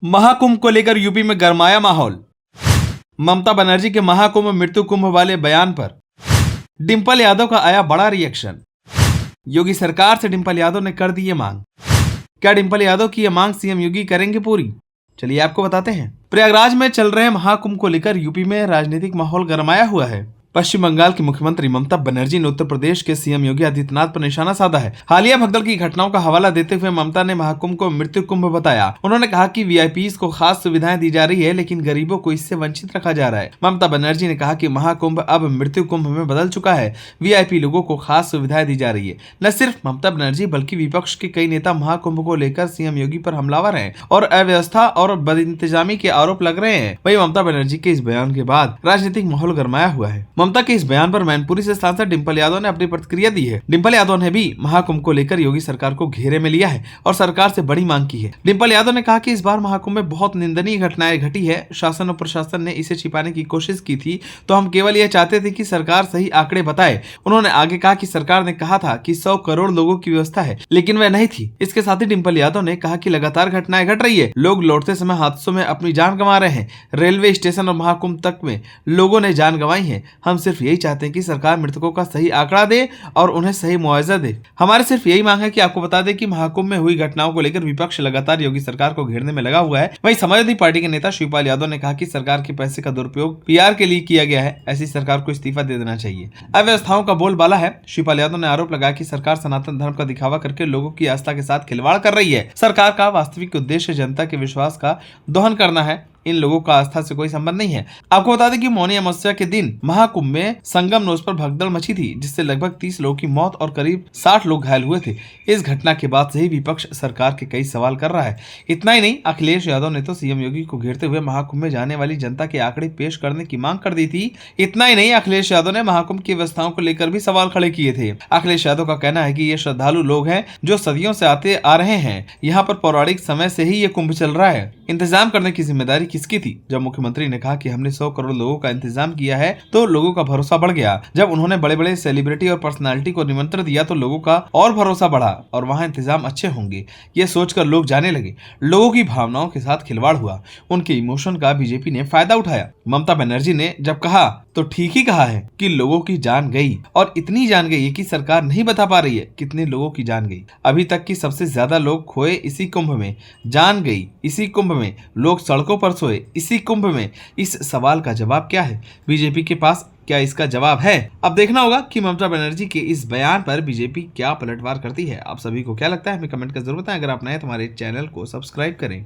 महाकुंभ को लेकर यूपी में गरमाया माहौल। ममता बनर्जी के महाकुंभ मृत्यु कुंभ वाले बयान पर डिंपल यादव का आया बड़ा रिएक्शन। योगी सरकार से डिंपल यादव ने कर दी ये मांग। क्या डिंपल यादव की ये मांग सीएम योगी करेंगे पूरी? चलिए आपको बताते हैं। प्रयागराज में चल रहे महाकुंभ को लेकर यूपी में राजनीतिक माहौल गरमाया हुआ है। पश्चिम बंगाल की मुख्यमंत्री ममता बनर्जी ने उत्तर प्रदेश के सीएम योगी आदित्यनाथ पर निशाना साधा है। हालिया भगदड़ की घटनाओं का हवाला देते हुए ममता ने महाकुंभ को मृत्यु कुंभ बताया। उन्होंने कहा कि वीआईपीज को खास सुविधाएं दी जा रही है, लेकिन गरीबों को इससे वंचित रखा जा रहा है। ममता बनर्जी ने कहा कि महाकुंभ अब मृत्यु कुंभ में बदल चुका है। वीआईपी लोगों को खास सुविधाएं दी जा रही है। न सिर्फ ममता बनर्जी बल्कि विपक्ष के कई नेता महाकुंभ को लेकर सीएम योगी पर हमलावर हैं और अव्यवस्था और बदइंतजामी के आरोप लग रहे हैं। वहीं ममता बनर्जी के इस बयान के बाद राजनीतिक माहौल गरमाया हुआ है। ममता के इस बयान पर मैनपुरी से सांसद डिंपल यादव ने अपनी प्रतिक्रिया दी है। डिंपल यादव ने भी महाकुंभ को लेकर योगी सरकार को घेरे में लिया है और सरकार से बड़ी मांग की है। डिंपल यादव ने कहा कि इस बार महाकुंभ में बहुत निंदनीय घटनाएं घटी है। शासन और प्रशासन ने इसे छिपाने की कोशिश की थी, तो हम केवल यह चाहते थे कि सरकार सही आंकड़े बताए। उन्होंने आगे कहा कि सरकार ने कहा था कि 100 करोड़ लोगों की व्यवस्था है, लेकिन वह नहीं थी। इसके साथ ही डिंपल यादव ने कहा कि लगातार घटनाएं घट रही है। लोग लौटते समय हादसों में अपनी जान गंवा रहे हैं। रेलवे स्टेशन और महाकुंभ तक में लोगों ने जान गंवाई है। हम सिर्फ यही चाहते हैं कि सरकार मृतकों का सही आंकड़ा दे और उन्हें सही मुआवजा दे। हमारे सिर्फ यही मांग है कि आपको बता दें कि महाकुंभ में हुई घटनाओं को लेकर विपक्ष लगातार योगी सरकार को घेरने में लगा हुआ है। वहीं समाजवादी पार्टी के नेता शिवपाल यादव ने कहा कि सरकार के पैसे का दुरुपयोग पीआर के लिए किया गया है। ऐसी सरकार को इस्तीफा दे देना चाहिए। अव्यवस्थाओं का बोलबाला है। शिवपाल यादव ने आरोप लगाया कि सरकार सनातन धर्म का दिखावा करके लोगों की आस्था के साथ खिलवाड़ कर रही है। सरकार का वास्तविक उद्देश्य जनता के विश्वास का दोहन करना है। इन लोगों का आस्था से कोई संबंध नहीं है। आपको बता दें कि मौनी अमावस्या के दिन महाकुंभ में संगम नोस पर भगदड़ मची थी, जिससे लगभग 30 लोगों की मौत और करीब 60 लोग घायल हुए थे। इस घटना के बाद से ही विपक्ष सरकार के कई सवाल कर रहा है। इतना ही नहीं, अखिलेश यादव ने तो सीएम योगी को घेरते हुए महाकुंभ में जाने वाली जनता के आंकड़े पेश करने की मांग कर दी थी। इतना ही नहीं, अखिलेश यादव ने महाकुंभ की व्यवस्थाओं को लेकर भी सवाल खड़े किए थे। अखिलेश यादव का कहना है कि ये श्रद्धालु लोग हैं जो सदियों से आते आ रहे हैं। यहाँ पर पौराणिक समय से ही ये कुंभ चल रहा है। इंतजाम करने की जिम्मेदारी किसकी थी? जब मुख्यमंत्री ने कहा कि हमने 100 करोड़ लोगों का इंतजाम किया है, तो लोगों का भरोसा बढ़ गया। जब उन्होंने बड़े बड़े सेलिब्रिटी और पर्सनालिटी को निमंत्रण दिया, तो लोगों का और भरोसा बढ़ा और वहां इंतजाम अच्छे होंगे, ये सोचकर लोग जाने लगे। लोगों की भावनाओं के साथ खिलवाड़ हुआ। उनके इमोशन का बीजेपी ने फायदा उठाया। ममता बनर्जी ने जब कहा तो ठीक ही कहा है कि लोगों की जान गई, और इतनी जान गई है कि सरकार नहीं बता पा रही है कितने लोगों की जान गई। अभी तक की सबसे ज्यादा लोग खोए इसी कुंभ में, जान गई इसी कुंभ में, लोग सड़कों पर सोए इसी कुंभ में। इस सवाल का जवाब क्या है? बीजेपी के पास क्या इसका जवाब है? अब देखना होगा कि ममता बनर्जी के इस बयान पर बीजेपी क्या पलटवार करती है। आप सभी को क्या लगता है? हमें कमेंट कर जरूर बताएं। अगर आप नए तो हमारे चैनल को सब्सक्राइब करें।